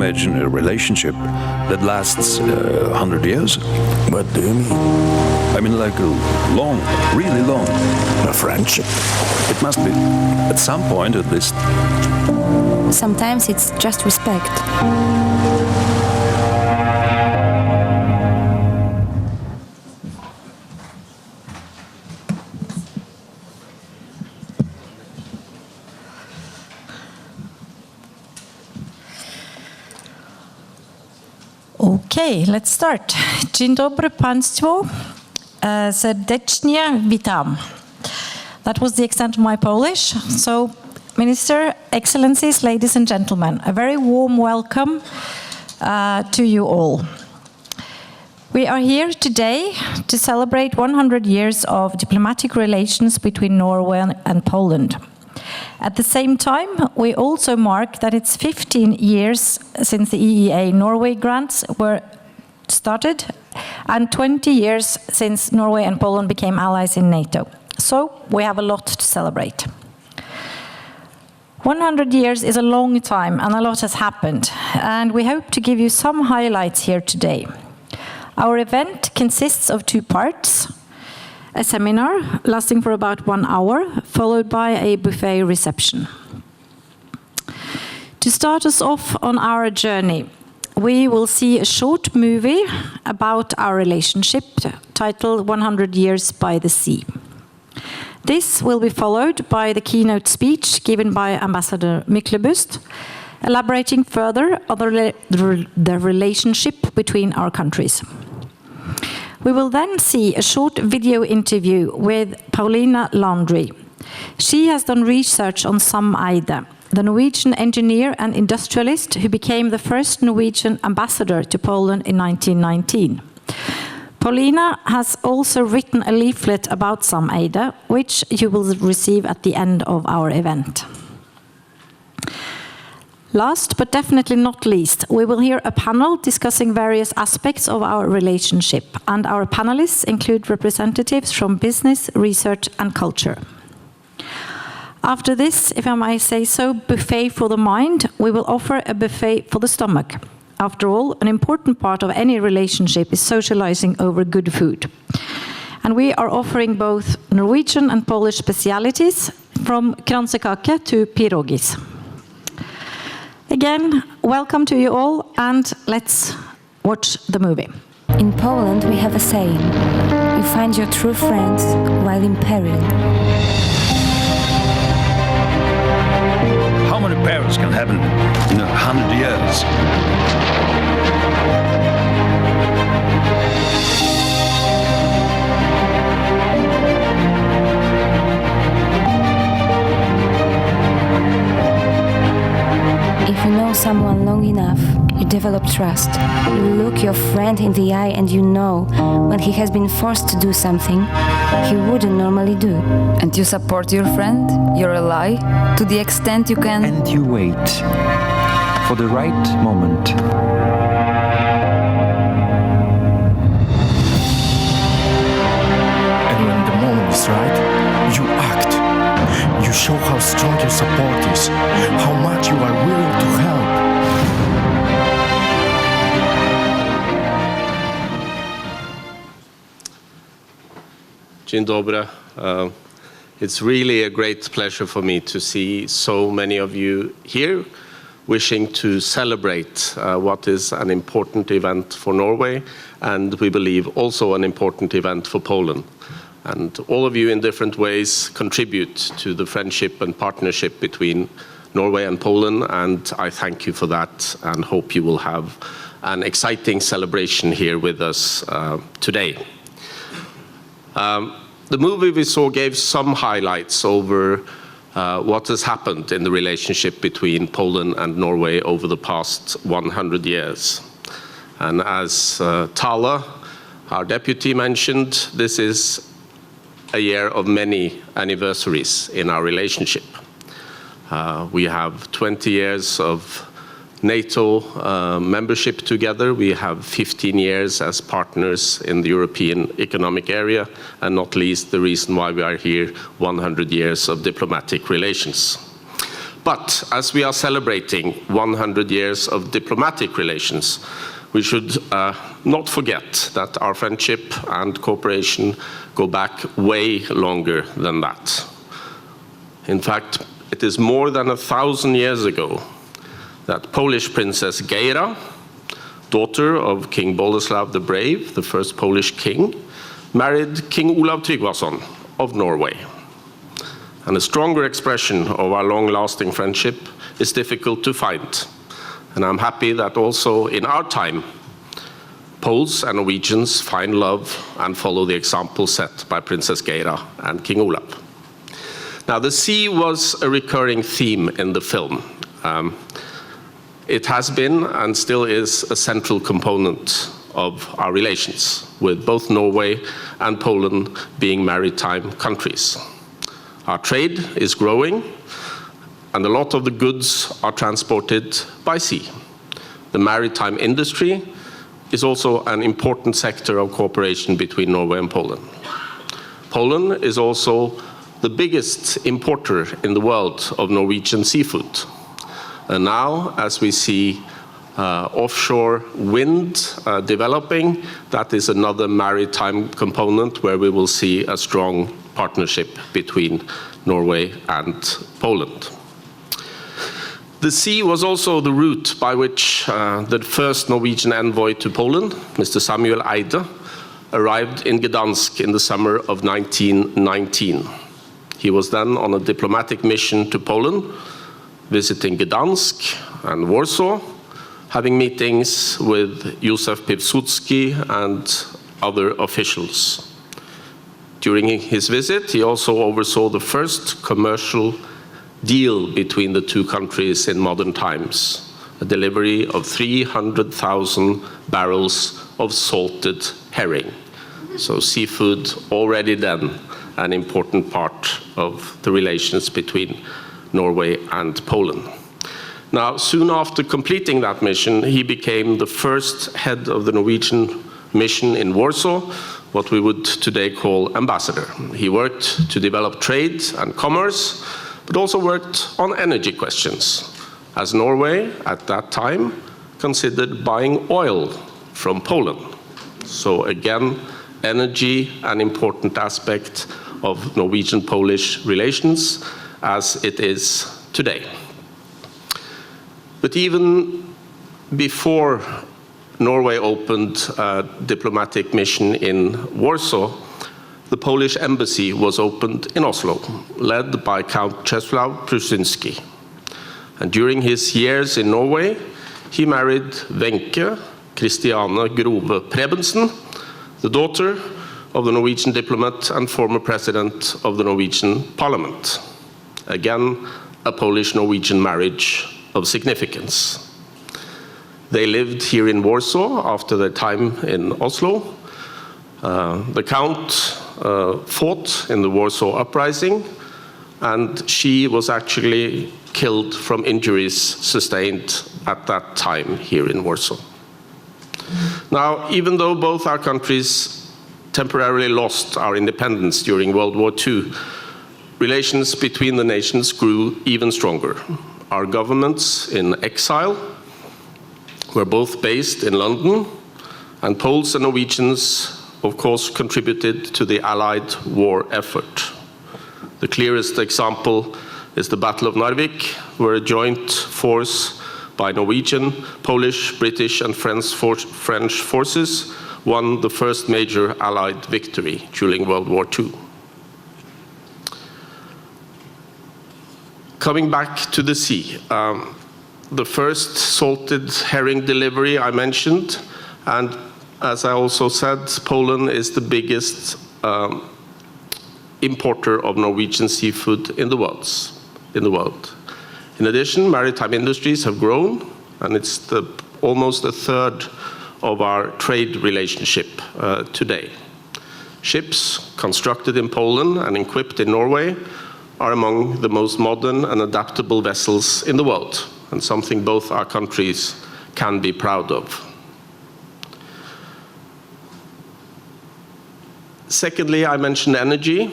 imagine a relationship that lasts 100 years. What do you mean? I mean like a long, really long. A friendship? It must be. At some point at least. Sometimes it's just respect. Okay, let's start. Dzień dobry Państwu. Serdecznie witam. That was the extent of my Polish. So, Minister, Excellencies, ladies and gentlemen, a very warm welcome to you all. We are here today to celebrate 100 years of diplomatic relations between Norway and Poland. At the same time, we also mark that it's 15 years since the EEA Norway grants were started and 20 years since Norway and Poland became allies in NATO. So we have a lot to celebrate. 100 years is a long time and a lot has happened, and we hope to give you some highlights here today. Our event consists of two parts. A seminar lasting for about 1 hour, followed by a buffet reception. To start us off on our journey, we will see a short movie about our relationship titled 100 Years by the Sea. This will be followed by the keynote speech given by Ambassador Myklebust, elaborating further on the relationship between our countries. We will then see a short video interview with Paulina Landry. She has done research on Sam Eide, the Norwegian engineer and industrialist who became the first Norwegian ambassador to Poland in 1919. Paulina has also written a leaflet about Sam Eide, which you will receive at the end of our event. Last, but definitely not least, we will hear a panel discussing various aspects of our relationship, and our panelists include representatives from business, research, and culture. After this, if I may say so, buffet for the mind, we will offer a buffet for the stomach. After all, an important part of any relationship is socializing over good food. And we are offering both Norwegian and Polish specialities, from kransekake to pierogis. Again, welcome to you all, and let's watch the movie. In Poland, we have a saying: you find your true friends while in peril. How many perils can happen in 100 years? If you know someone long enough, you develop trust. You look your friend in the eye and you know when he has been forced to do something he wouldn't normally do. And you support your friend, your ally, to the extent you can. And you wait for the right moment. And when the moment is right, you act. You show how strong your support is, how much you are willing to help. Dzień dobry. It's really a great pleasure for me to see so many of you here wishing to celebrate what is an important event for Norway, and we believe also an important event for Poland. And all of you in different ways contribute to the friendship and partnership between Norway and Poland, and I thank you for that and hope you will have an exciting celebration here with us today. The movie we saw gave some highlights over what has happened in the relationship between Poland and Norway over the past 100 years. And as Tala, our deputy, mentioned, this is a year of many anniversaries in our relationship. We have 20 years of NATO membership together. We have 15 years as partners in the European Economic Area, and not least the reason why we are here, 100 years of diplomatic relations. But as we are celebrating 100 years of diplomatic relations, we should not forget that our friendship and cooperation go back way longer than that. In fact, it is more than 1,000 years ago that Polish Princess Geira, daughter of King Boleslav the Brave, the first Polish king, married King Olav Tryggvason of Norway. And a stronger expression of our long-lasting friendship is difficult to find. And I'm happy that also in our time, Poles and Norwegians find love and follow the example set by Princess Geira and King Olav. Now, the sea was a recurring theme in the film. It has been and still is a central component of our relations, with both Norway and Poland being maritime countries. Our trade is growing, and a lot of the goods are transported by sea. The maritime industry is also an important sector of cooperation between Norway and Poland. Poland is also the biggest importer in the world of Norwegian seafood. And now, as we see offshore wind developing, that is another maritime component where we will see a strong partnership between Norway and Poland. The sea was also the route by which the first Norwegian envoy to Poland, Mr. Samuel Eide, arrived in Gdansk in the summer of 1919. He was then on a diplomatic mission to Poland, visiting Gdansk and Warsaw, having meetings with Józef Piłsudski and other officials. During his visit, he also oversaw the first commercial deal between the two countries in modern times, a delivery of 300,000 barrels of salted herring. So seafood already then an important part of the relations between Norway and Poland. Now, soon after completing that mission, he became the first head of the Norwegian mission in Warsaw, what we would today call ambassador. He worked to develop trade and commerce, but also worked on energy questions, as Norway, at that time, considered buying oil from Poland. So again, energy, an important aspect of Norwegian-Polish relations, as it is today. But even before Norway opened a diplomatic mission in Warsaw, the Polish embassy was opened in Oslo, led by Count Czesław Pruszynski. And during his years in Norway, he married Wenche Christiane Grove Prebensen, the daughter of the Norwegian diplomat and former president of the Norwegian Parliament. Again, a Polish-Norwegian marriage of significance. They lived here in Warsaw after their time in Oslo. The Count fought in the Warsaw Uprising, and she was actually killed from injuries sustained at that time here in Warsaw. Now, even though both our countries temporarily lost our independence during World War II, relations between the nations grew even stronger. Our governments in exile were both based in London, and Poles and Norwegians, of course, contributed to the Allied war effort. The clearest example is the Battle of Narvik, where a joint force by Norwegian, Polish, British, and French forces won the first major Allied victory during World War II. Coming back to the sea, the first salted herring delivery I mentioned, and as I also said, Poland is the biggest importer of Norwegian seafood in the world. In addition, maritime industries have grown, and it's almost a third of our trade relationship today. Ships constructed in Poland and equipped in Norway are among the most modern and adaptable vessels in the world, and something both our countries can be proud of. Secondly, I mentioned energy.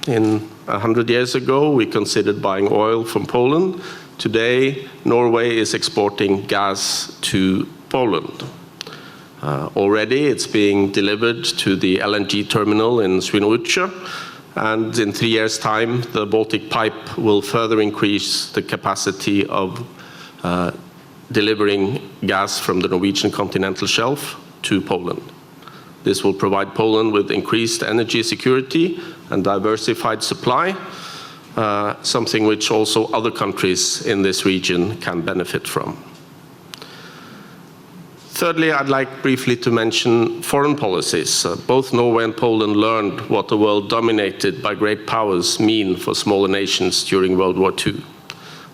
100 years ago, we considered buying oil from Poland. Today, Norway is exporting gas to Poland. Already, it's being delivered to the LNG terminal in Scenariusz, and in 3 years' time, the Baltic Pipe will further increase the capacity of delivering gas from the Norwegian continental shelf to Poland. This will provide Poland with increased energy security and diversified supply, something which also other countries in this region can benefit from. Thirdly, I'd like briefly to mention foreign policies. Both Norway and Poland learned what a world dominated by great powers mean for smaller nations during World War II.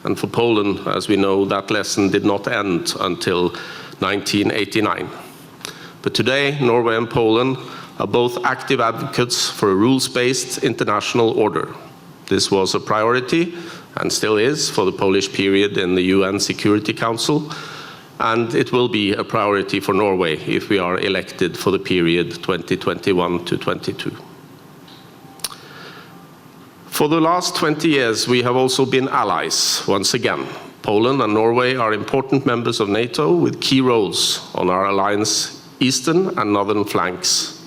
And for Poland, as we know, that lesson did not end until 1989. But today, Norway and Poland are both active advocates for a rules-based international order. This was a priority, and still is, for the Polish period in the UN Security Council, and it will be a priority for Norway if we are elected for the period 2021 to 22. For the last 20 years, we have also been allies, once again. Poland and Norway are important members of NATO with key roles on our alliance eastern and northern flanks.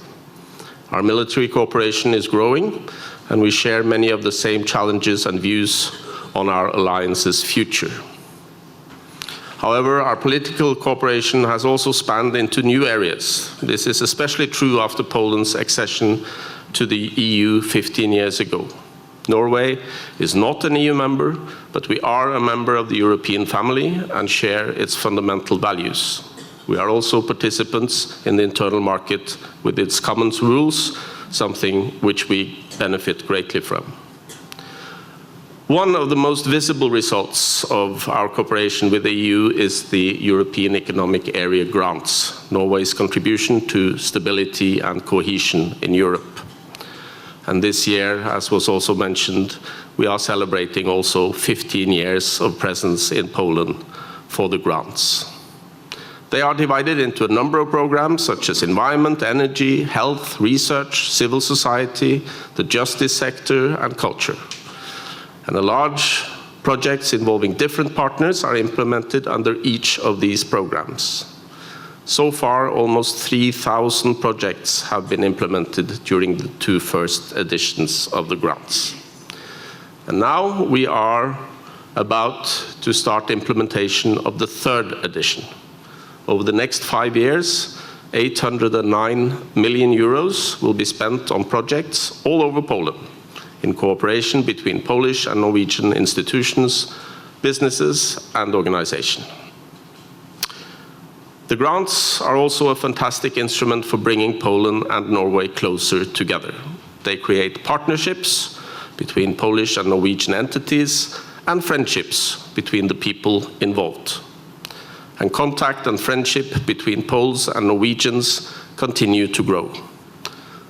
Our military cooperation is growing, and we share many of the same challenges and views on our alliance's future. However, our political cooperation has also spanned into new areas. This is especially true after Poland's accession to the EU 15 years ago. Norway is not an EU member, but we are a member of the European family and share its fundamental values. We are also participants in the internal market with its common rules, something which we benefit greatly from. One of the most visible results of our cooperation with the EU is the European Economic Area grants, Norway's contribution to stability and cohesion in Europe. And this year, as was also mentioned, we are celebrating also 15 years of presence in Poland for the grants. They are divided into a number of programs such as environment, energy, health, research, civil society, the justice sector, and culture. And large projects involving different partners are implemented under each of these programs. So far, almost 3,000 projects have been implemented during the 2 first editions of the grants. And now we are about to start implementation of the 3rd edition. Over the next 5 years, 809 million euros will be spent on projects all over Poland, in cooperation between Polish and Norwegian institutions, businesses, and organizations. The grants are also a fantastic instrument for bringing Poland and Norway closer together. They create partnerships between Polish and Norwegian entities and friendships between the people involved. And contact and friendship between Poles and Norwegians continue to grow.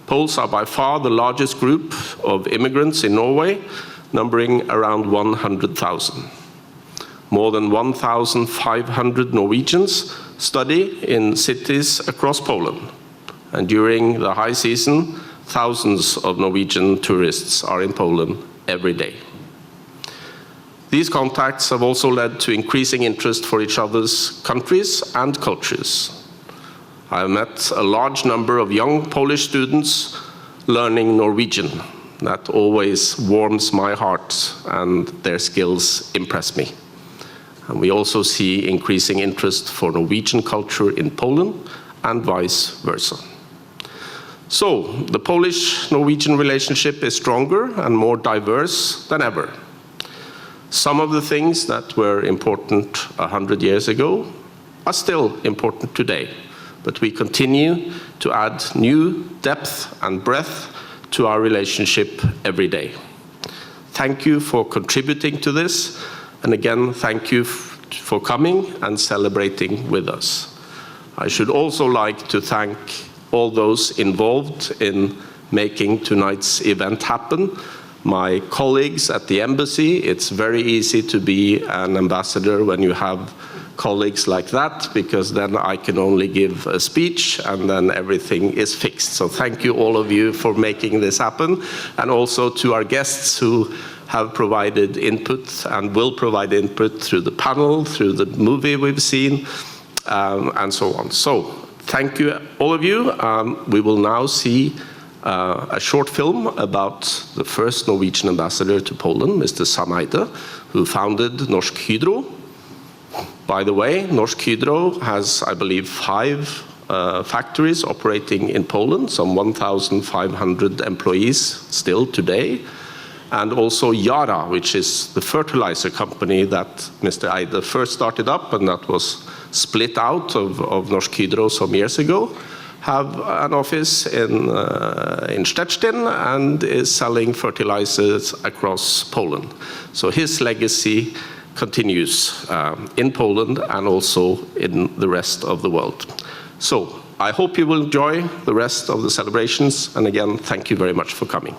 Poles are by far the largest group of immigrants in Norway, numbering around 100,000. More than 1,500 Norwegians study in cities across Poland. And during the high season, thousands of Norwegian tourists are in Poland every day. These contacts have also led to increasing interest for each other's countries and cultures. I have met a large number of young Polish students learning Norwegian. That always warms my heart, and their skills impress me. And we also see increasing interest for Norwegian culture in Poland and vice versa. So, the Polish-Norwegian relationship is stronger and more diverse than ever. Some of the things that were important 100 years ago are still important today, but we continue to add new depth and breadth to our relationship every day. Thank you for contributing to this, and again, thank you for coming and celebrating with us. I should also like to thank all those involved in making tonight's event happen. My colleagues at the embassy. It's very easy to be an ambassador when you have colleagues like that, because then I can only give a speech and then everything is fixed. So thank you all of you for making this happen, and also to our guests who have provided input and will provide input through the panel, through the movie we've seen, and so on. So, thank you, all of you. We will now see a short film about the first Norwegian ambassador to Poland, Mr. Sam Eide, who founded Norsk Hydro. By the way, Norsk Hydro has, I believe, 5 factories operating in Poland, some 1,500 employees still today, and also Yara, which is the fertilizer company that Mr. Eide first started up and that was split out of Norsk Hydro some years ago, have an office in Szczecin and is selling fertilizers across Poland. So his legacy continues in Poland and also in the rest of the world. So I hope you will enjoy the rest of the celebrations, and again, thank you very much for coming.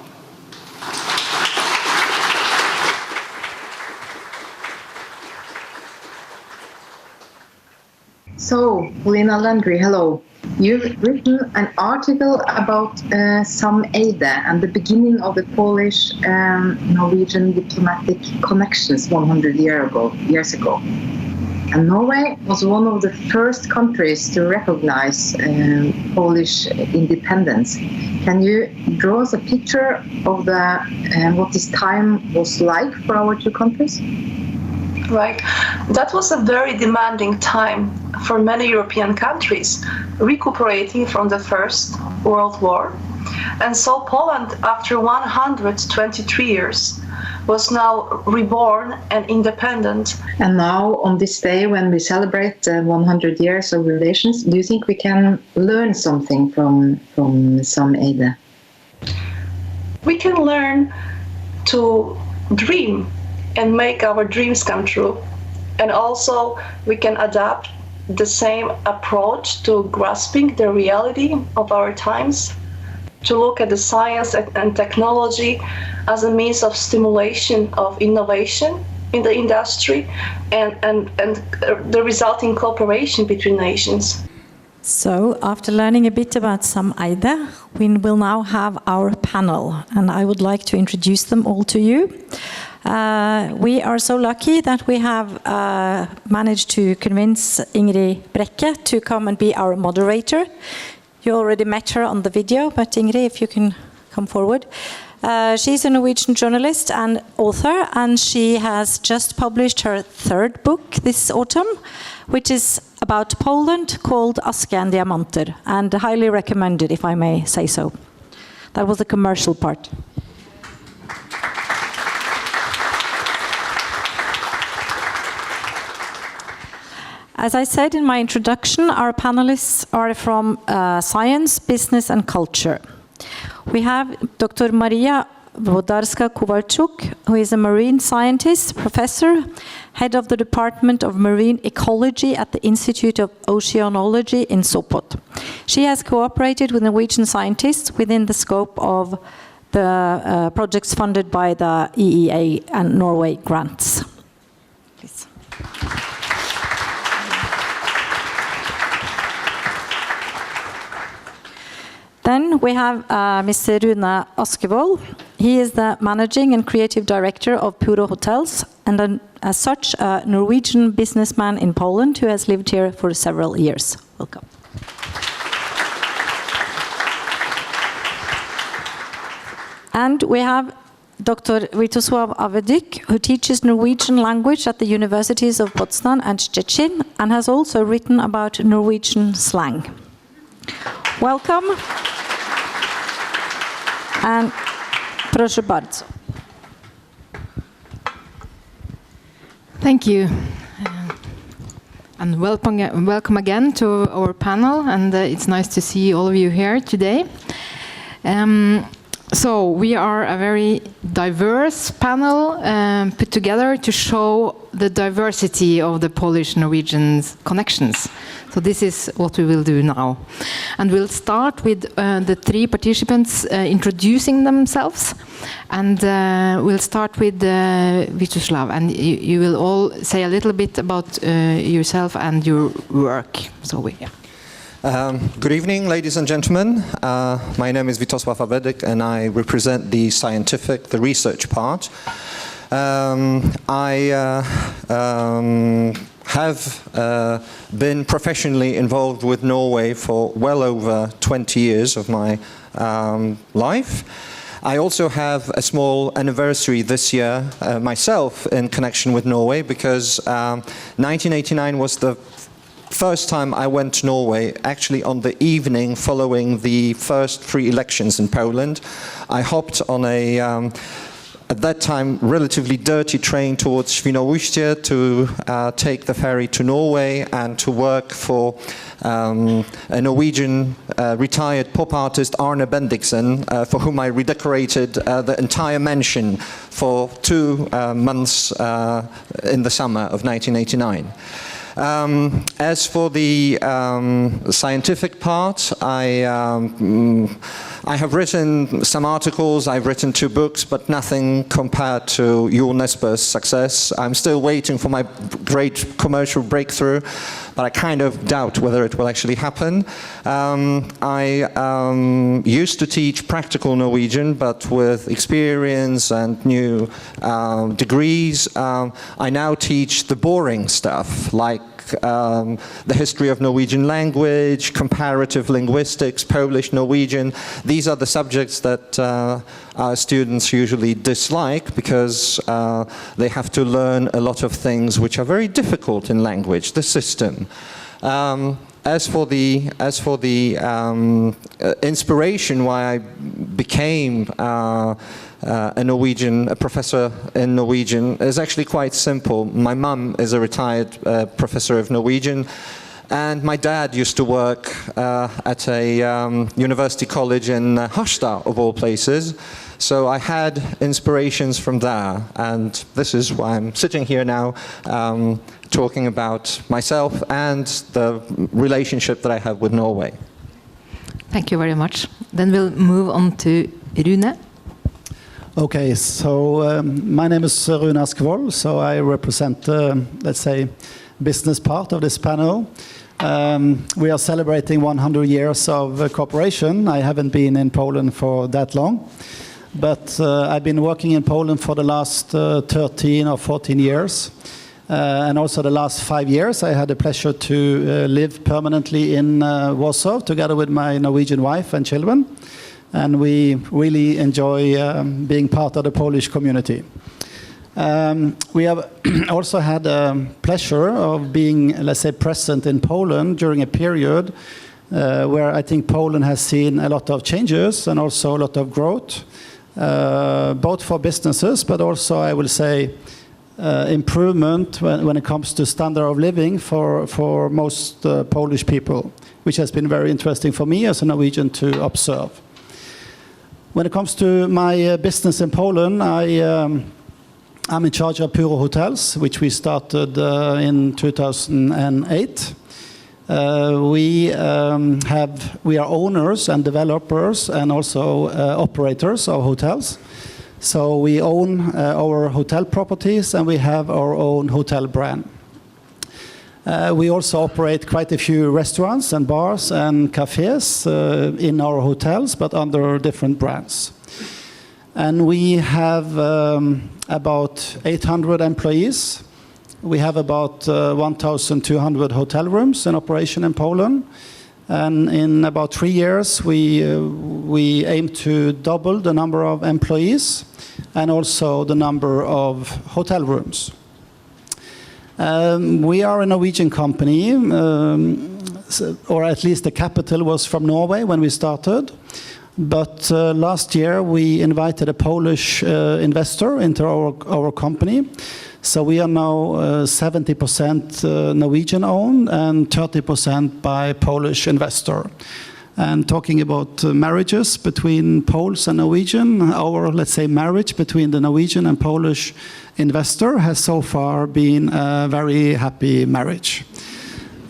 So, Polina Landry, hello. You've written an article about Sam Eide and the beginning of the Polish-Norwegian Diplomatic Connections 100 years ago. And Norway was one of the first countries to recognize Polish independence. Can you draw us a picture of what this time was like for our two countries? Right. That was a very demanding time for many European countries, recuperating from the First World War. And so Poland, after 123 years, was now reborn and independent. And now, on this day when we celebrate 100 years of relations, do you think we can learn something from Sam Eide? We can learn to dream and make our dreams come true. And also we can adapt the same approach to grasping the reality of our times, to look at the science and technology as a means of stimulation of innovation in the industry and the resulting cooperation between nations. So, after learning a bit about Sam Eide, we will now have our panel, and I would like to introduce them all to you. We are so lucky that we have managed to convince Ingrid Brekke to come and be our moderator. You already met her on the video, but Ingrid, if you can come forward. She's a Norwegian journalist and author, and she has just published her 3rd book this autumn, which is about Poland, called Aske and Diamanter, and highly recommended, if I may say so. That was the commercial part. As I said in my introduction, our panelists are from science, business and culture. We have Dr. Maria Włodarska-Kowalczuk, who is a marine scientist, professor, head of the Department of Marine Ecology at the Institute of Oceanology in Sopot. She has cooperated with Norwegian scientists within the scope of the projects funded by the EEA and Norway grants. Please. Then we have Mr. Rune Askevold. He is the managing and creative director of Puro Hotels, and as such, a Norwegian businessman in Poland who has lived here for several years. Welcome. And we have Dr. Witosław Avedyk, who teaches Norwegian language at the universities of Poznań and Szczecin, and has also written about Norwegian slang. Welcome. And proszę bardzo. Thank you. And welcome again to our panel, and it's nice to see all of you here today. So we are a very diverse panel put together to show the diversity of the Polish-Norwegian connections. So this is what we will do now. And we'll start with the 3 participants introducing themselves. And we'll start with Witosław, and you will all say a little bit about yourself and your work. So Good evening, ladies and gentlemen. My name is Witosław Abedyk, and I represent the research part. I have been professionally involved with Norway for well over 20 years of my life. I also have a small anniversary this year myself in connection with Norway, because 1989 was the first time I went to Norway, actually on the evening following the first free elections in Poland. I hopped on a, at that time, relatively dirty train towards Świnoujście to take the ferry to Norway and to work for a Norwegian retired pop artist, Arne Bendiksen, for whom I redecorated the entire mansion for 2 months in the summer of 1989. As for the scientific part, I have written some articles, I've written 2 books, but nothing compared to Jul Nesbø's success. I'm still waiting for my great commercial breakthrough, but I kind of doubt whether it will actually happen. I used to teach practical Norwegian, but with experience and new degrees, I now teach the boring stuff, like the history of Norwegian language, comparative linguistics, Polish-Norwegian. These are the subjects that our students usually dislike, because they have to learn a lot of things which are very difficult in language, the system. As for the inspiration why I became a professor in Norwegian is actually quite simple. My mum is a retired professor of Norwegian, and my dad used to work at a university college in Harstad, of all places. So I had inspirations from there, and this is why I'm sitting here now, talking about myself and the relationship that I have with Norway. Thank you very much. Then we'll move on to Rune. Okay, so my name is Rune Askvold, so I represent, let's say, business part of this panel. We are celebrating 100 years of cooperation. I haven't been in Poland for that long, but I've been working in Poland for the last 13 or 14 years. And also the last 5 years, I had the pleasure to live permanently in Warsaw, together with my Norwegian wife and children. And we really enjoy being part of the Polish community. We have also had the pleasure of being, let's say, present in Poland during a period where I think Poland has seen a lot of changes and also a lot of growth, both for businesses, but also, I will say, improvement when it comes to standard of living for most Polish people, which has been very interesting for me as a Norwegian to observe. When it comes to my business in Poland, I'm in charge of Puro Hotels, which we started in 2008. We are owners and developers and also operators of hotels. So we own our hotel properties and we have our own hotel brand. We also operate quite a few restaurants and bars and cafes in our hotels, but under different brands. And we have about 800 employees. We have about 1,200 hotel rooms in operation in Poland. And in about 3 years, we aim to double the number of employees and also the number of hotel rooms. We are a Norwegian company, or at least the capital was from Norway when we started. But last year we invited a Polish investor into our company. So we are now 70% Norwegian owned and 30% by Polish investor. And talking about marriages between Poles and Norwegian, our, let's say, marriage between the Norwegian and Polish investor has so far been a very happy marriage.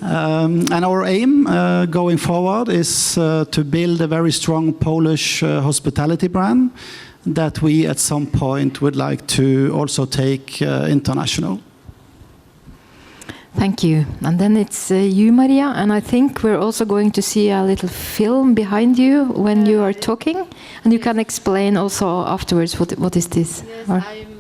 And our aim going forward is to build a very strong Polish hospitality brand that we at some point would like to also take international. Thank you. And then it's you, Maria, and I think we're also going to see a little film behind you when you are talking, and you can explain also afterwards what is this? Yes,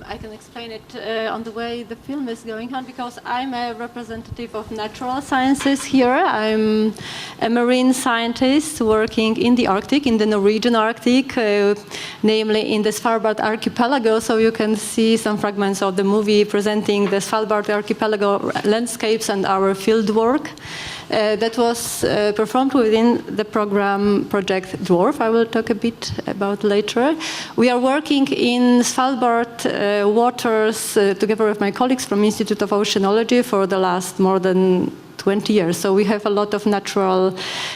I can explain it on the way the film is going on, because I'm a representative of natural sciences here. I'm a marine scientist working in the Arctic, in the Norwegian Arctic, namely in the Svalbard archipelago. So you can see some fragments of the movie presenting the Svalbard archipelago landscapes and our field work. That was performed within the program Project Dwarf. I will talk a bit about later. We are working in Svalbard waters together with my colleagues from Institute of Oceanology for the last more than 20 years. So we have a lot of natural,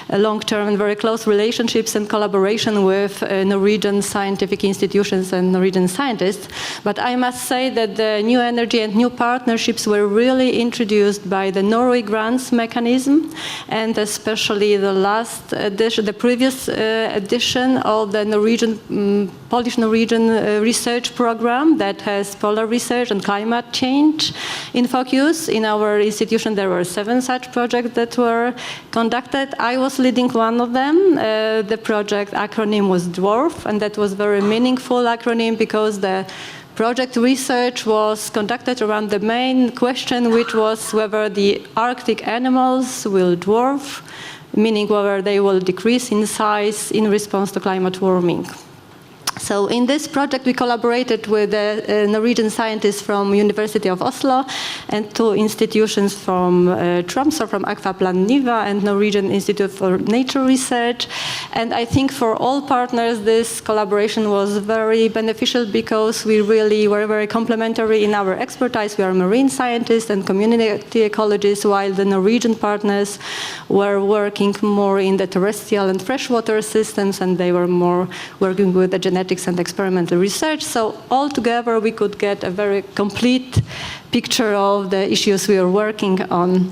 long-term and very close relationships and collaboration with Norwegian scientific institutions and Norwegian scientists. But I must say that the new energy and new partnerships were really introduced by the Norway grants mechanism, and especially the last edition, the previous edition of the Norwegian, Polish-Norwegian research program that has polar research and climate change in focus. In our institution there were 7 such projects that were conducted. I was leading one of them. The project acronym was DWARF, and that was very meaningful acronym because the project research was conducted around the main question, which was whether the Arctic animals will dwarf, meaning whether they will decrease in size in response to climate warming. So in this project we collaborated with Norwegian scientists from University of Oslo and 2 institutions from Tromsø, from Akvaplan Niva and Norwegian Institute for Nature Research. And I think for all partners this collaboration was very beneficial because we really were very complementary in our expertise. We are marine scientists and community ecologists, while the Norwegian partners were working more in the terrestrial and freshwater systems, and they were more working with the genetics and experimental research. So altogether we could get a very complete picture of the issues we are working on.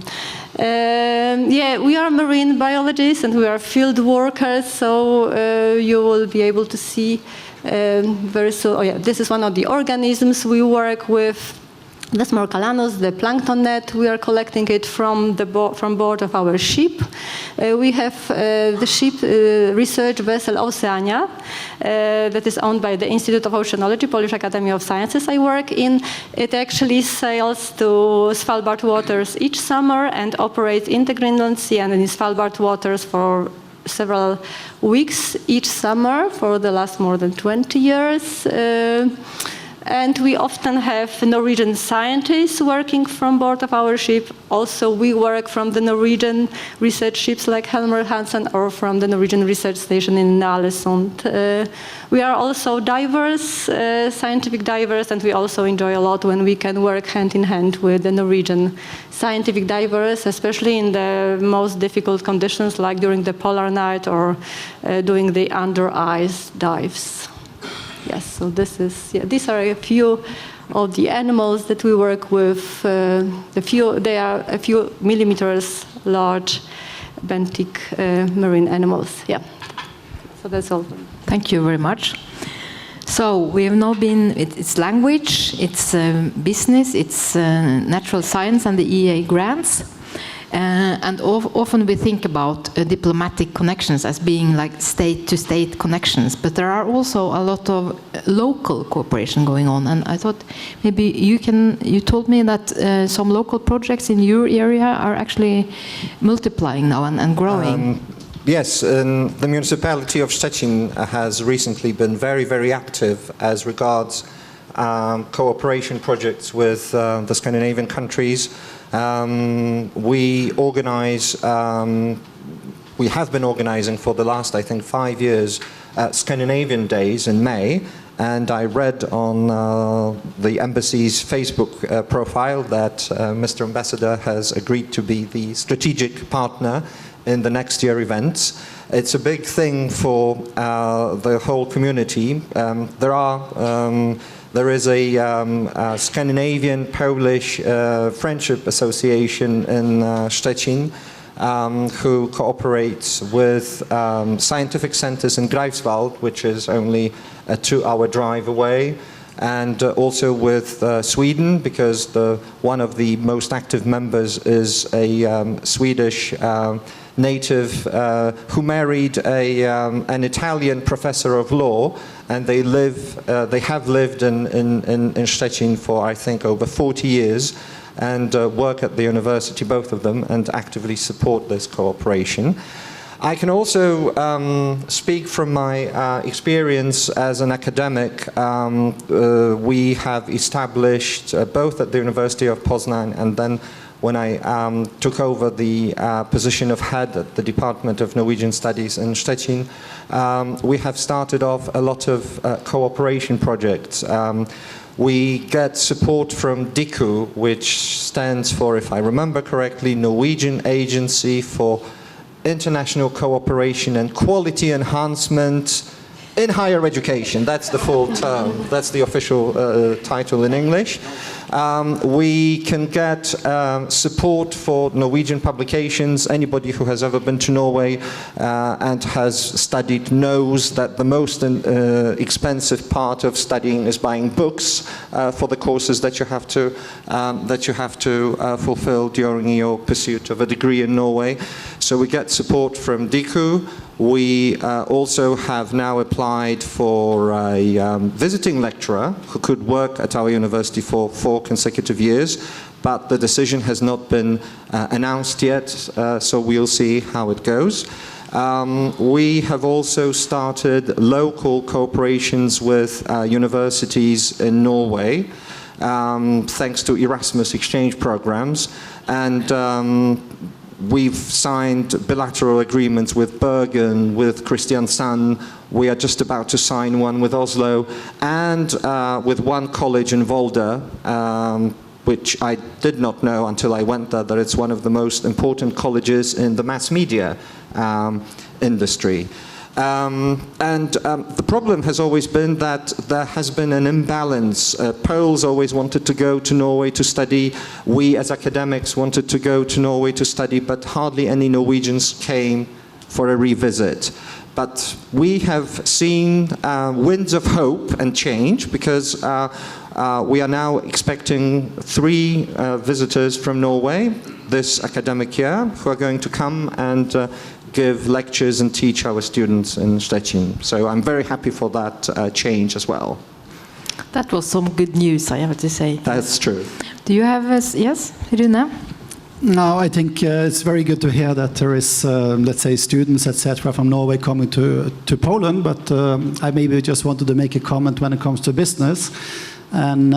Yeah, we are marine biologists and we are field workers, so you will be able to see very soon. Oh yeah, this is one of the organisms we work with. The Smorkalanus, the plankton net, we are collecting it from board of our ship. We have the ship research vessel Oceania that is owned by the Institute of Oceanology, Polish Academy of Sciences I work in. It actually sails to Svalbard waters each summer and operates in the Greenland Sea and in Svalbard waters for several weeks each summer for the last more than 20 years. And we often have Norwegian scientists working from board of our ship. Also, we work from the Norwegian research ships like Helmer Hansen or from the Norwegian research station in Nalesund. We are also diverse, scientific diverse, and we also enjoy a lot when we can work hand in hand with the Norwegian scientific diverse, especially in the most difficult conditions like during the polar night or doing the under ice dives. Yes, so this is, yeah, these are a few of the animals that we work with. They are a few millimeters large benthic marine animals. Yeah, so that's all. Thank you very much. So we have now been, it's language, it's business, it's natural science and the EA grants. And often we think about diplomatic connections as being like state-to-state connections, but there are also a lot of local cooperation going on. And I thought maybe you told me that some local projects in your area are actually multiplying now and growing. Yes, the municipality of Szczecin has recently been very, very active as regards cooperation projects with the Scandinavian countries. We have been organizing for the last, I think, 5 years Scandinavian Days in May, and I read on the embassy's Facebook profile that Mr. Ambassador has agreed to be the strategic partner in the next year events. It's a big thing for the whole community. There is a Scandinavian-Polish Friendship Association in Szczecin who cooperates with scientific centers in Greifswald, which is only a 2-hour drive away. and also with Sweden, because one of the most active members is a Swedish native who married an Italian professor of law, and they have lived in Szczecin for, I think, over 40 years, and work at the university, both of them, and actively support this cooperation. I can also speak from my experience as an academic. We have established, both at the University of Poznan and then when I took over the position of head at the Department of Norwegian Studies in Szczecin, we have started off a lot of cooperation projects. We get support from DIKU, which stands for, if I remember correctly, Norwegian Agency for International Cooperation and Quality Enhancement in Higher Education. That's the full term. That's the official title in English. We can get support for Norwegian publications. Anybody who has ever been to Norway and has studied knows that the most expensive part of studying is buying books for the courses that you have to fulfill during your pursuit of a degree in Norway. So we get support from DIKU. We also have now applied for a visiting lecturer who could work at our university for 4 consecutive years, but the decision has not been announced yet, so we'll see how it goes. We have also started local cooperations with universities in Norway, thanks to Erasmus exchange programs, and we've signed bilateral agreements with Bergen, with Kristiansand. We are just about to sign one with Oslo, and with one college in Volda, which I did not know until I went there, that it's one of the most important colleges in the mass media industry. The problem has always been that there has been an imbalance. Poles always wanted to go to Norway to study. We as academics wanted to go to Norway to study, but hardly any Norwegians came for a revisit. But we have seen winds of hope and change, because we are now expecting 3 visitors from Norway this academic year who are going to come and give lectures and teach our students in Szczecin. So I'm very happy for that change as well. That was some good news, I have to say. That's true. Do you have yes, Rune? No, I think it's very good to hear that there is, let's say, students, etc., from Norway coming to Poland, but I maybe just wanted to make a comment when it comes to business. And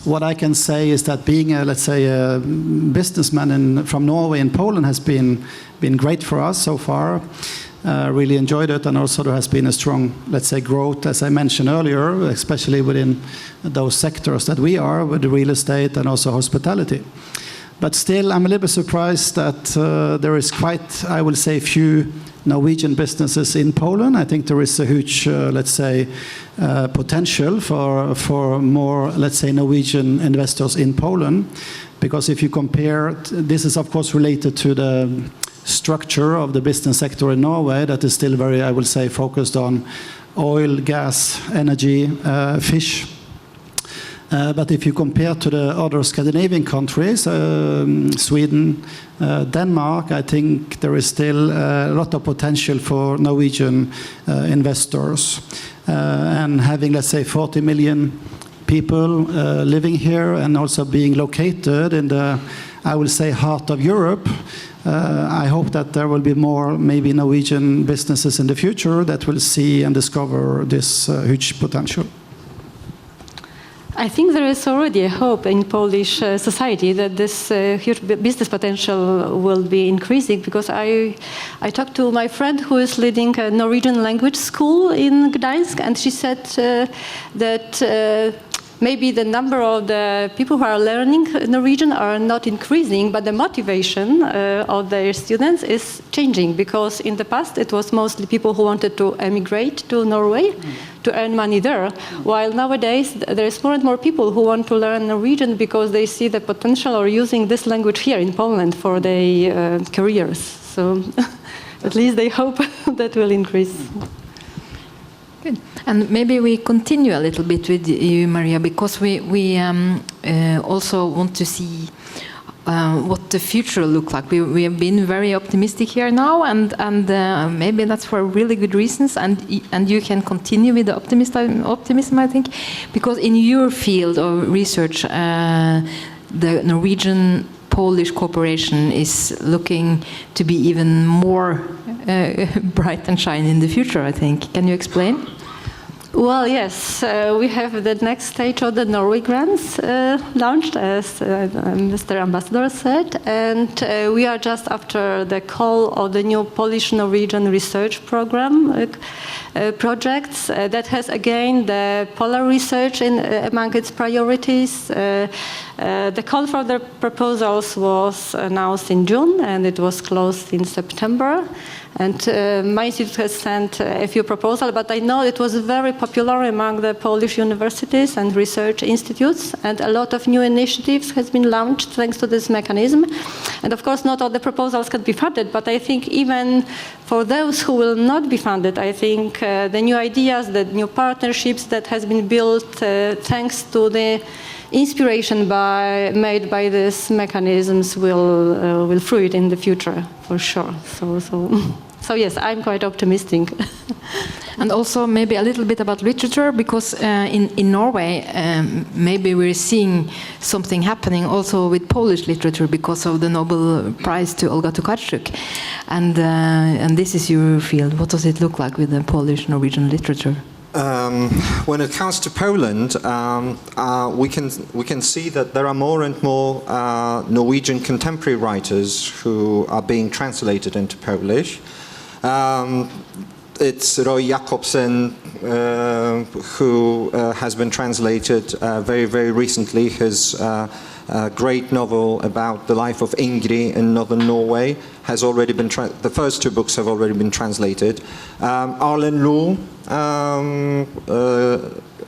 what I can say is that being, let's say, a businessman from Norway and Poland has been great for us so far. Really enjoyed it, and also there has been a strong, let's say, growth, as I mentioned earlier, especially within those sectors that we are, with the real estate and also hospitality. But still, I'm a little bit surprised that there is quite, I will say, few Norwegian businesses in Poland. I think there is a huge, let's say, potential for more, let's say, Norwegian investors in Poland. Because if you compare, this is of course related to the structure of the business sector in Norway that is still very, I will say, focused on oil, gas, energy, fish. But if you compare to the other Scandinavian countries, Sweden, Denmark, I think there is still a lot of potential for Norwegian investors. And having, let's say, 40 million people living here and also being located in the, I will say, heart of Europe, I hope that there will be more maybe Norwegian businesses in the future that will see and discover this huge potential. I think there is already a hope in Polish society that this huge business potential will be increasing, because I talked to my friend who is leading a Norwegian language school in Gdańsk, and she said that maybe the number of the people who are learning Norwegian are not increasing, but the motivation of their students is changing, because in the past it was mostly people who wanted to emigrate to Norway to earn money there, while nowadays there is more and more people who want to learn Norwegian because they see the potential of using this language here in Poland for their careers. So at least they hope that will increase. Good. And maybe we continue a little bit with you, Maria, because we also want to see what the future looks like. We have been very optimistic here now, and maybe that's for really good reasons. And you can continue with the optimism, I think, because in your field of research, the Norwegian-Polish cooperation is looking to be even more bright and shiny in the future, I think. Can you explain? Well, yes, we have the next stage of the Norway grants launched, as Mr. Ambassador said, and we are just after the call of the new Polish-Norwegian research program projects that has again the polar research among its priorities. The call for the proposals was announced in June and it was closed in September. And my institute has sent a few proposals, but I know it was very popular among the Polish universities and research institutes, and a lot of new initiatives has been launched thanks to this mechanism. And of course, not all the proposals can be funded, but I think even for those who will not be funded, I think the new ideas, the new partnerships that has been built thanks to the inspiration made by these mechanisms will fruit in the future for sure. So yes, I'm quite optimistic. And also maybe a little bit about literature, because in Norway maybe we're seeing something happening also with Polish literature because of the Nobel Prize to Olga Tokarczuk, and this is your field. What does it look like with the Polish-Norwegian literature? When it comes to Poland, we can see that there are more and more Norwegian contemporary writers who are being translated into Polish. It's Roy Jakobsen who has been translated very, very recently. His great novel about the life of Ingrid in northern Norway has already been, the first two books have already been translated. Arlen Loe,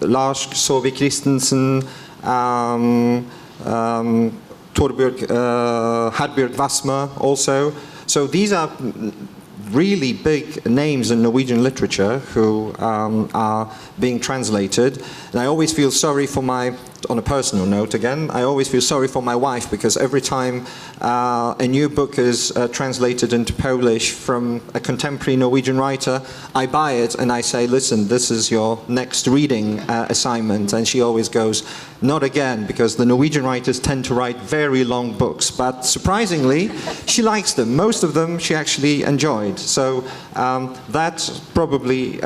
Lars Saabye Christensen, Herbjørg Wassmer also. So these are really big names in Norwegian literature who are being translated. And I always feel sorry for on a personal note again, I always feel sorry for my wife, because every time a new book is translated into Polish from a contemporary Norwegian writer, I buy it and I say, listen, this is your next reading assignment. And she always goes, not again, because the Norwegian writers tend to write very long books. But surprisingly, she likes them. Most of them she actually enjoyed. So that probably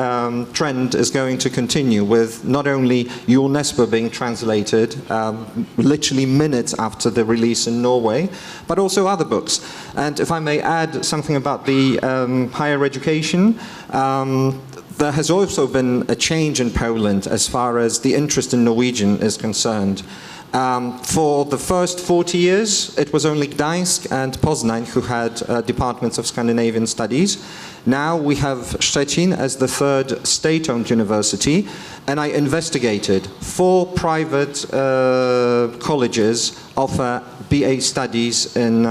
trend is going to continue, with not only Jul Nesbø being translated literally minutes after the release in Norway, but also other books. And if I may add something about the higher education, there has also been a change in Poland as far as the interest in Norwegian is concerned. For the first 40 years, it was only Gdańsk and Poznań who had departments of Scandinavian studies. Now we have Szczecin as the third state-owned university, and I investigated 4 private colleges offer BA studies in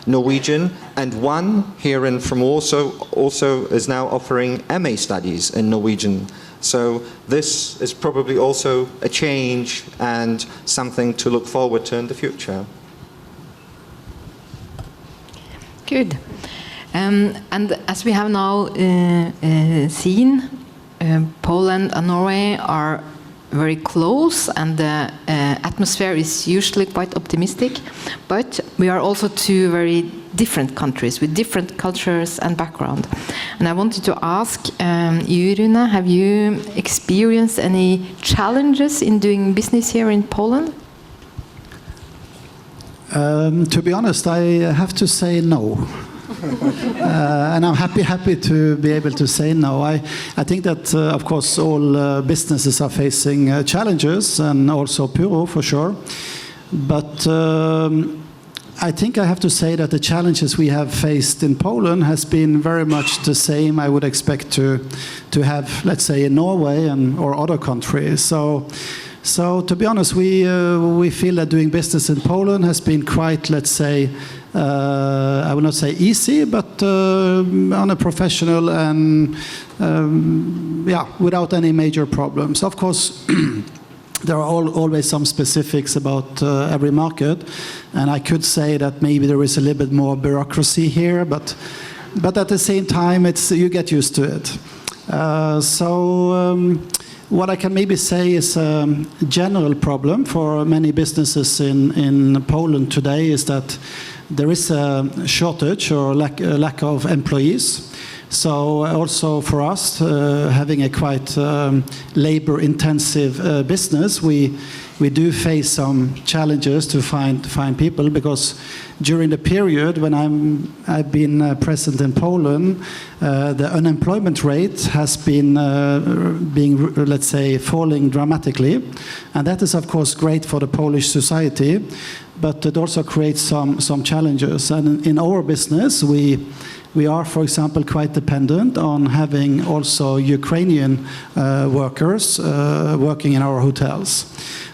Norwegian, and one here from Warsaw also is now offering MA studies in Norwegian. So this is probably also a change and something to look forward to in the future. Good. And as we have now seen, Poland and Norway are very close, and the atmosphere is usually quite optimistic, but we are also two very different countries with different cultures and background. And I wanted to ask you, Rune, have you experienced any challenges in doing business here in Poland? To be honest, I have to say no. And I'm happy to be able to say no. I think that, of course, all businesses are facing challenges, and also Puro for sure. But I think I have to say that the challenges we have faced in Poland has been very much the same I would expect to have, let's say, in Norway or other countries. So to be honest, we feel that doing business in Poland has been quite, let's say, I will not say easy, but on a professional and without any major problems. Of course, there are always some specifics about every market, and I could say that maybe there is a little bit more bureaucracy here, but at the same time, you get used to it. What I can maybe say is a general problem for many businesses in Poland today is that there is a shortage or lack of employees. So also for us, having a quite labor-intensive business, we do face some challenges to find people, because during the period when I've been present in Poland, the unemployment rate has been let's say, falling dramatically, and that is of course great for the Polish society, but it also creates some challenges. And in our business, we are, for example, quite dependent on having also Ukrainian workers working in our hotels.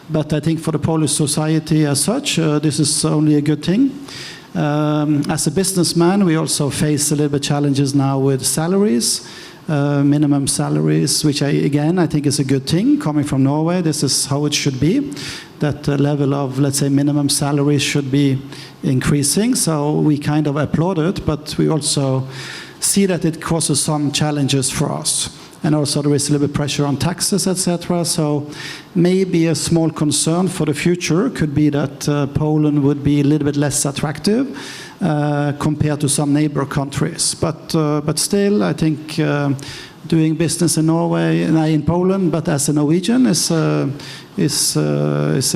But I think for the Polish society as such, this is only a good thing. As a businessman, we also face a little bit challenges now with salaries, minimum salaries, which I think is a good thing. Coming from Norway, this is how it should be. That level of, let's say, minimum salaries should be increasing. So we kind of applaud it, but we also see that it causes some challenges for us. And also there is a little bit pressure on taxes, etc. So maybe a small concern for the future could be that Poland would be a little bit less attractive compared to some neighbor countries. But still, I think doing business in Norway and in Poland, but as a Norwegian, is a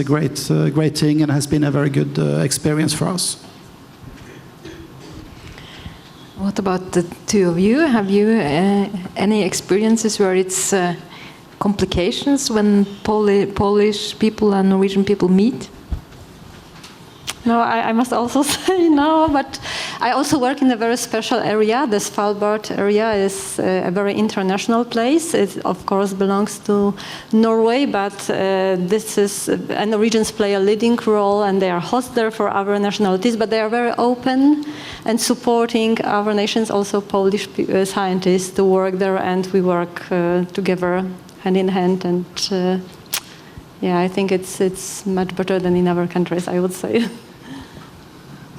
great thing, and has been a very good experience for us. What about the two of you? Have you any experiences where it's complications when Polish people and Norwegian people meet? No, I must also say no, but I also work in a very special area. The Svalbard area is a very international place. It, of course, belongs to Norway, but and Norwegians play a leading role, and they are hosts there for other nationalities, but they are very open and supporting our nations, also Polish scientists, to work there, and we work together hand in hand, and I think it's much better than in other countries, I would say.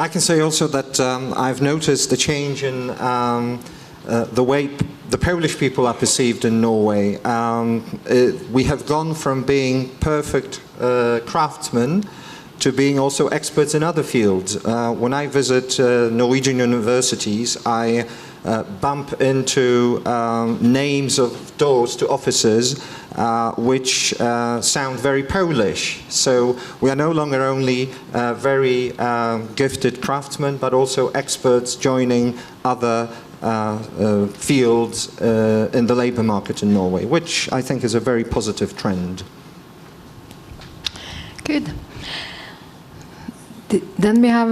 I can say also that I've noticed the change in the way the Polish people are perceived in Norway. We have gone from being perfect craftsmen to being also experts in other fields. When I visit Norwegian universities, I bump into names of doors to offices which sound very Polish. So we are no longer only very gifted craftsmen, but also experts joining other fields in the labor market in Norway, which I think is a very positive trend. Good. Then we have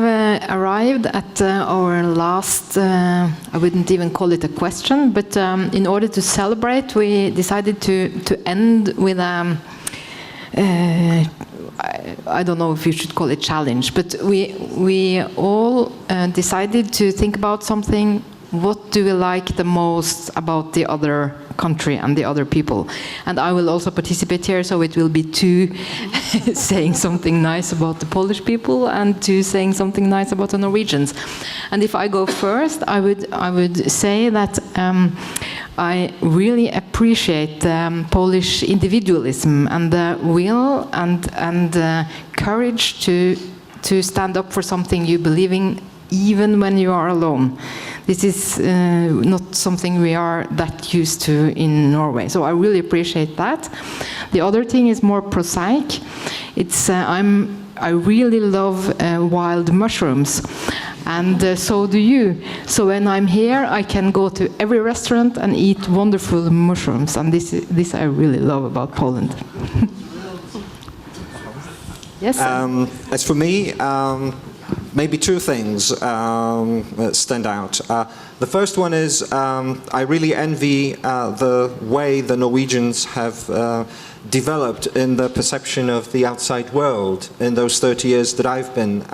arrived at our last, I wouldn't even call it a question, but in order to celebrate, we decided to end with I don't know if you should call it challenge, but we all decided to think about something. What do we like the most about the other country and the other people? And I will also participate here, so it will be two saying something nice about the Polish people and two saying something nice about the Norwegians. And if I go first, I would say that I really appreciate Polish individualism and the will and courage to stand up for something you believe in, even when you are alone. This is not something we are that used to in Norway. So I really appreciate that. The other thing is more prosaic. It's I really love wild mushrooms, and so do you. So when I'm here, I can go to every restaurant and eat wonderful mushrooms, and this I really love about Poland. Yes. As for me, maybe two things stand out. The first one is I really envy the way the Norwegians have developed in the perception of the outside world in those 30 years that I've been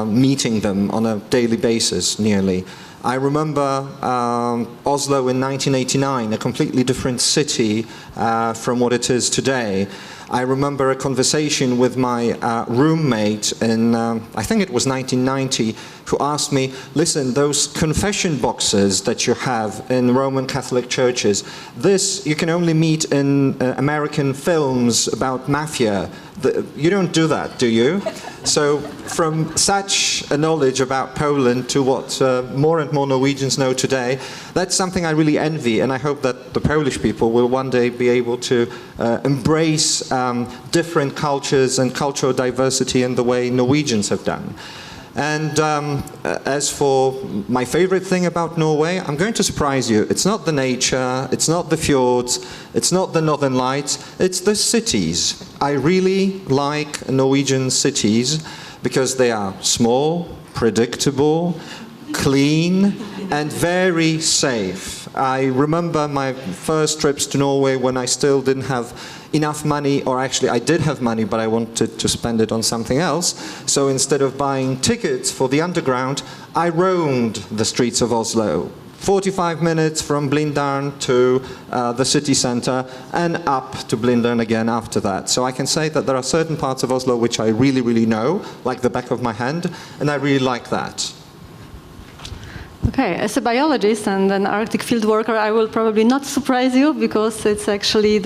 meeting them on a daily basis, nearly. I remember Oslo in 1989, a completely different city from what it is today. I remember a conversation with my roommate in, I think it was 1990, who asked me, listen, those confession boxes that you have in Roman Catholic churches, this you can only meet in American films about mafia. You don't do that, do you? So from such a knowledge about Poland to what more and more Norwegians know today, that's something I really envy, and I hope that the Polish people will one day be able to embrace different cultures and cultural diversity in the way Norwegians have done. And as for my favorite thing about Norway, I'm going to surprise you. It's not the nature, it's not the fjords, it's not the northern lights, it's the cities. I really like Norwegian cities because they are small, predictable, clean, and very safe. I remember my first trips to Norway when I still didn't have enough money, or actually I did have money, but I wanted to spend it on something else. So instead of buying tickets for the underground, I roamed the streets of Oslo. 45 minutes from Blindern to the city center and up to Blindern again after that. So I can say that there are certain parts of Oslo which I really, really know, like the back of my hand, and I really like that. Okay, as a biologist and an Arctic field worker, I will probably not surprise you, because it's actually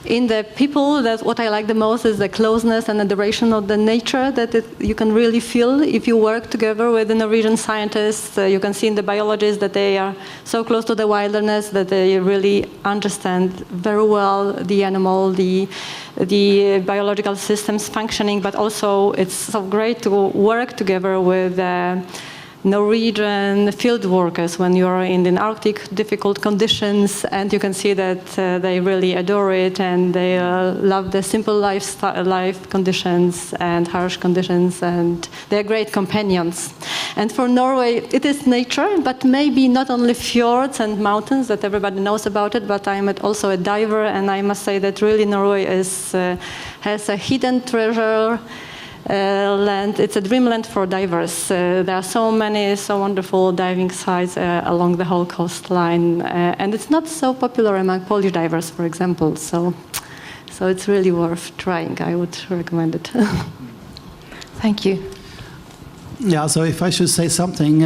in the people that what I like the most is the closeness and adoration of the nature that you can really feel if you work together with the Norwegian scientists. You can see in the biologists that they are so close to the wilderness that they really understand very well the animal, the biological systems functioning, but also it's so great to work together with Norwegian field workers when you are in the Arctic difficult conditions, and you can see that they really adore it, and they love the simple life conditions and harsh conditions, and they're great companions. And for Norway, it is nature, but maybe not only fjords and mountains that everybody knows about it, but I'm also a diver, and I must say that really Norway has a hidden treasure land. It's a dreamland for divers. There are so many, so wonderful diving sites along the whole coastline, and it's not so popular among Polish divers, for example. So it's really worth trying. I would recommend it. Thank you. Yeah. So if I should say something,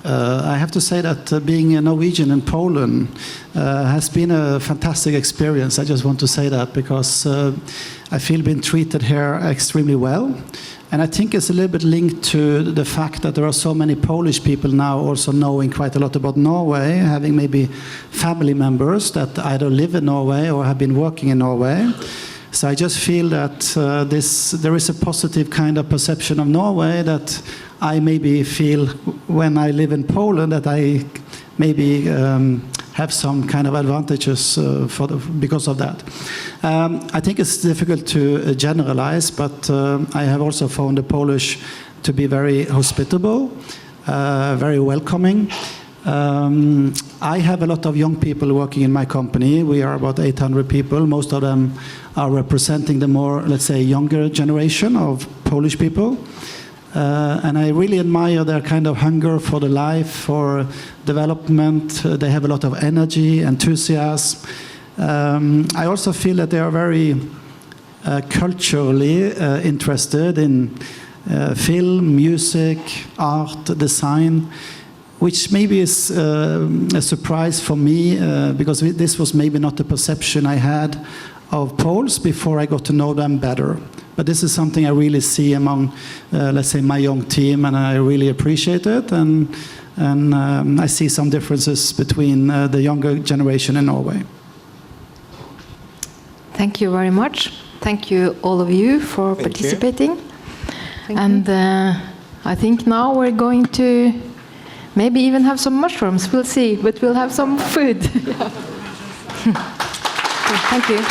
I have to say that being a Norwegian in Poland has been a fantastic experience. I just want to say that because I feel being treated here extremely well. And I think it's a little bit linked to the fact that there are so many Polish people now also knowing quite a lot about Norway, having maybe family members that either live in Norway or have been working in Norway. So I just feel that there is a positive kind of perception of Norway that I maybe feel when I live in Poland, that I maybe have some kind of advantages because of that. I think it's difficult to generalize, but I have also found the Polish to be very hospitable, very welcoming. I have a lot of young people working in my company. We are about 800 people. Most of them are representing the more, let's say, younger generation of Polish people. And I really admire their kind of hunger for the life, for development. They have a lot of energy, enthusiasm. I also feel that they are very culturally interested in film, music, art, design, which maybe is a surprise for me because this was maybe not the perception I had of Poles before I got to know them better. But this is something I really see among, let's say, my young team, and I really appreciate it. And I see some differences between the younger generation in Norway. Thank you very much. Thank you, all of you, for participating. And I think now we're going to maybe even have some mushrooms. We'll see, but we'll have some food. Thank you.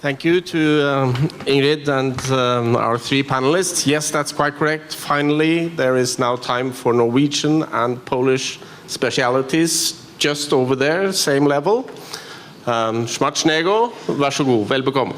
Thank you to Ingrid and our three panelists. Yes, that's quite correct. Finally, there is now time for Norwegian and Polish specialities just over there, same level. Smacznego, vær så god, vel bekomme.